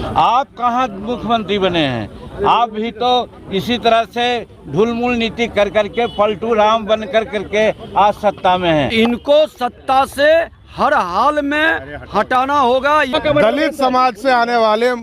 आप कहाँ मुख्यमंत्री बने हैं? आप भी तो इसी तरह से ढुलमुल नीति कर करके पलटू राम बन कर करके आज सत्ता में हैं। इनको सत्ता से हर हाल में हटाना होगा। दलित समाज से आने वाले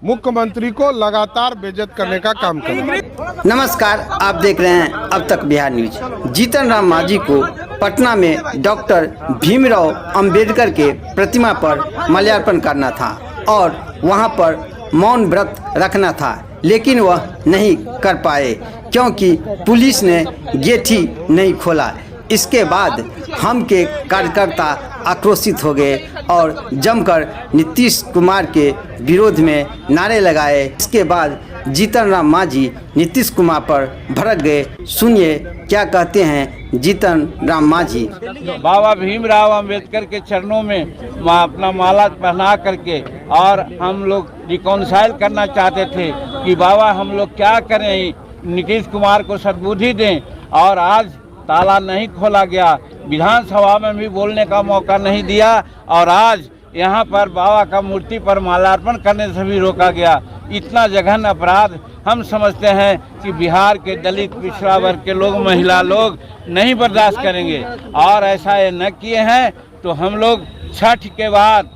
मुख्यमंत्री को लगातार बेइज्जत करने का काम करें। नमस्कार, आप देख रहे हैं अब तक बिहार न्यूज। जीतन राम मांझी को पटना में डॉक्टर भीमराव अंबेडकर के प्रतिमा पर माल्यार्पण करना था और वहां पर मौन व्रत रखना था, लेकिन वह नहीं कर पाए क्योंकि पुलिस ने गेट ही नहीं खोला। इसके बाद हम के कार्यकर्ता आक्रोशित हो गए और जमकर नीतीश कुमार के विरोध में नारे लगाए। इसके बाद जीतन राम मांझी नीतीश कुमार पर भड़क गए। सुनिए क्या कहते हैं जीतन राम मांझी। बाबा भीमराव अंबेडकर के चरणों में अपना माला पहना करके और हम लोग रिकॉन्साइल करना चाहते थे कि बाबा हम लोग क्या करें, नीतीश कुमार को सद्बुद्धि दें। और आज ताला नहीं खोला गया, विधानसभा में भी बोलने का मौका नहीं दिया और आज यहाँ पर बाबा का मूर्ति पर माल्यार्पण करने से भी रोका गया। इतना जघन्य अपराध हम समझते हैं कि बिहार के दलित पिछड़ा वर्ग के लोग, महिला लोग नहीं बर्दाश्त करेंगे। और ऐसा ये न किए हैं तो हम लोग छठ के बाद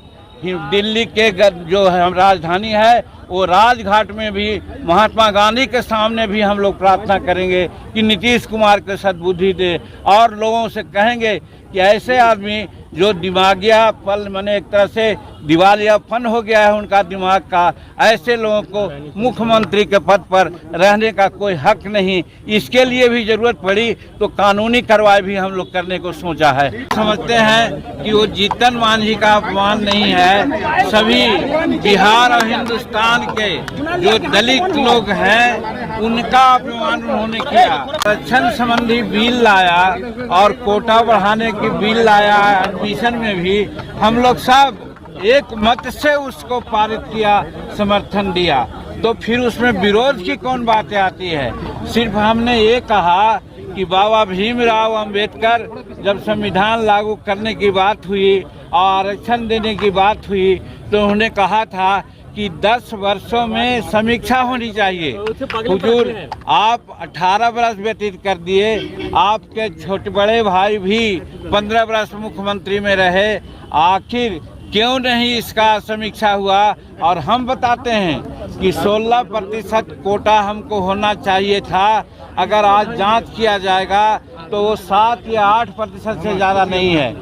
दिल्ली के जो हम राजधानी है वो राजघाट में भी महात्मा गांधी के सामने भी हम लोग प्रार्थना करेंगे कि नीतीश कुमार को सद्बुद्धि दे और लोगों से कहेंगे कि ऐसे आदमी जो दिमागिया पल माने एक तरह से दिवालियापन हो गया है उनका दिमाग का, ऐसे लोगों को मुख्यमंत्री के पद पर रहने का कोई हक नहीं। इसके लिए भी जरूरत पड़ी तो कानूनी कार्रवाई भी हम लोग करने को सोचा है। समझते हैं कि वो जीतन मांझी का अपमान नहीं है, सभी बिहार और हिंदुस्तान के जो दलित लोग हैं उनका अपमान उन्होंने किया। आरक्षण संबंधी बिल लाया और कोटा बढ़ाने की बिल लाया, एडमिशन में भी हम लोग सब एक मत से उसको पारित किया, समर्थन दिया। तो फिर उसमें विरोध की कौन बातें आती है? सिर्फ हमने ये कहा कि बाबा भीमराव अंबेडकर जब संविधान लागू करने की बात हुई और आरक्षण देने की बात हुई तो उन्होंने कहा था कि 10 वर्षों में समीक्षा होनी चाहिए। हुजूर आप 18 वर्ष व्यतीत कर दिए, आपके छोटे बड़े भाई भी 15 वर्ष मुख्यमंत्री में रहे, आखिर क्यों नहीं इसका समीक्षा हुआ? और हम बताते हैं कि 16% कोटा हमको होना चाहिए था। अगर आज जांच किया जाएगा तो वो 7 या 8% से ज़्यादा नहीं है।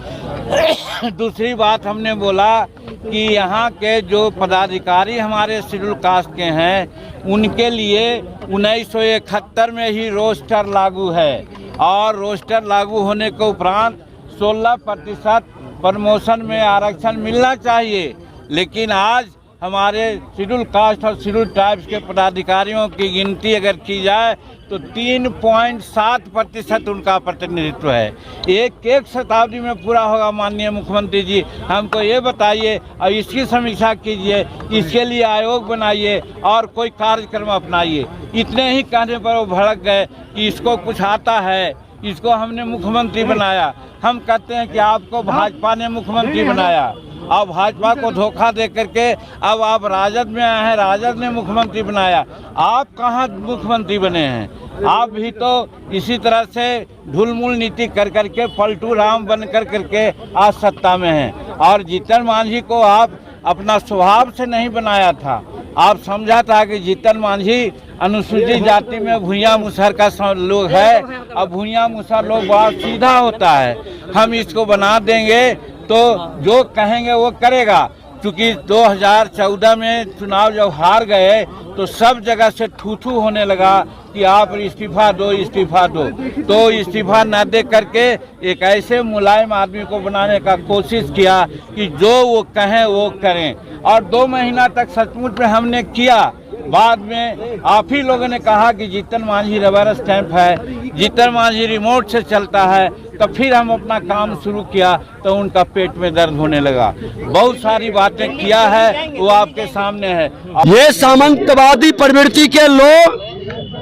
दूसरी बात हमने बोला कि यहाँ के जो पदाधिकारी हमारे शेड्यूल कास्ट के हैं उनके लिए 1971 में ही रोस्टर लागू है और रोस्टर लागू होने के उपरांत 16% प्रमोशन में आरक्षण मिलना चाहिए। लेकिन आज हमारे शेड्यूल कास्ट और शेड्यूल ट्राइब्स के पदाधिकारियों की गिनती अगर की जाए तो 3.7% उनका प्रतिनिधित्व है। एक शताब्दी में पूरा होगा। माननीय मुख्यमंत्री जी हमको ये बताइए और इसकी समीक्षा कीजिए, इसके लिए आयोग बनाइए और कोई कार्यक्रम अपनाइए। इतने ही कहने पर वो भड़क गए कि इसको कुछ आता है, इसको हमने मुख्यमंत्री बनाया। हम कहते हैं कि आपको भाजपा ने मुख्यमंत्री बनाया, अब भाजपा को धोखा दे करके अब आप राजद में आए हैं, राजद ने मुख्यमंत्री बनाया। आप कहाँ मुख्यमंत्री बने हैं? आप भी तो इसी तरह से ढुलमुल नीति कर करके पलटू राम बन कर करके आज सत्ता में हैं। और जीतन मांझी को आप अपना स्वभाव से नहीं बनाया था। आप समझा था कि जीतन मांझी अनुसूचित जाति में भूया मुसहर का लोग है और भूया मुसहर लोग बहुत सीधा होता है। हम इसको बना देंगे तो जो कहेंगे वो करेगा। क्योंकि 2014 में चुनाव जब हार गए तो सब जगह से थू होने लगा कि आप इस्तीफा दो, इस्तीफा दो। तो इस्तीफा न दे करके एक ऐसे मुलायम आदमी को बनाने का कोशिश किया कि जो वो कहें वो करें। और 2 महीना तक सचमुच में हमने किया। बाद में आप ही लोगों ने कहा कि जीतन मांझी रबर स्टैंप है, जीतन मांझी रिमोट से चलता है। तो फिर हम अपना काम शुरू किया तो उनका पेट में दर्द होने लगा। बहुत सारी बातें किया है वो आपके सामने है। ये सामंतवादी प्रवृत्ति के लोग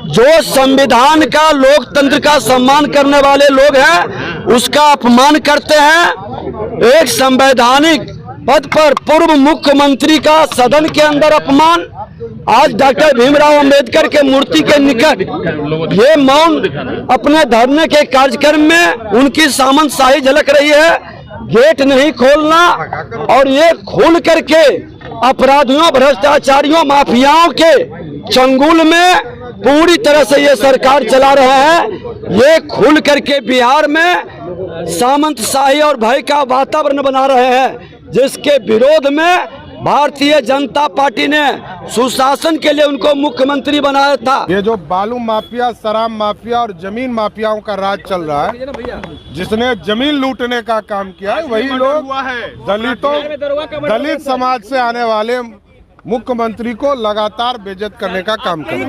जो संविधान का, लोकतंत्र का सम्मान करने वाले लोग हैं उसका अपमान करते हैं। एक संवैधानिक पद पर पूर्व मुख्यमंत्री का सदन के अंदर अपमान, आज डॉक्टर भीमराव अंबेडकर के मूर्ति के निकट ये मौन, अपने धरने के कार्यक्रम में उनकी सामंतशाही झलक रही है। गेट नहीं खोलना और ये खोल करके अपराधियों, भ्रष्टाचारियों, माफियाओं के चंगुल में पूरी तरह से ये सरकार चला रहे हैं। ये खुल करके बिहार में सामंतशाही और भय का वातावरण बना रहे हैं, जिसके विरोध में भारतीय जनता पार्टी ने सुशासन के लिए उनको मुख्यमंत्री बनाया था। ये जो बालू माफिया, शराब माफिया और जमीन माफियाओं का राज चल रहा है, जिसने जमीन लूटने का काम किया है, वही लोग दलित समाज से आने वाले मुख्यमंत्री को लगातार बेइज्जत करने का काम कर रहे हैं।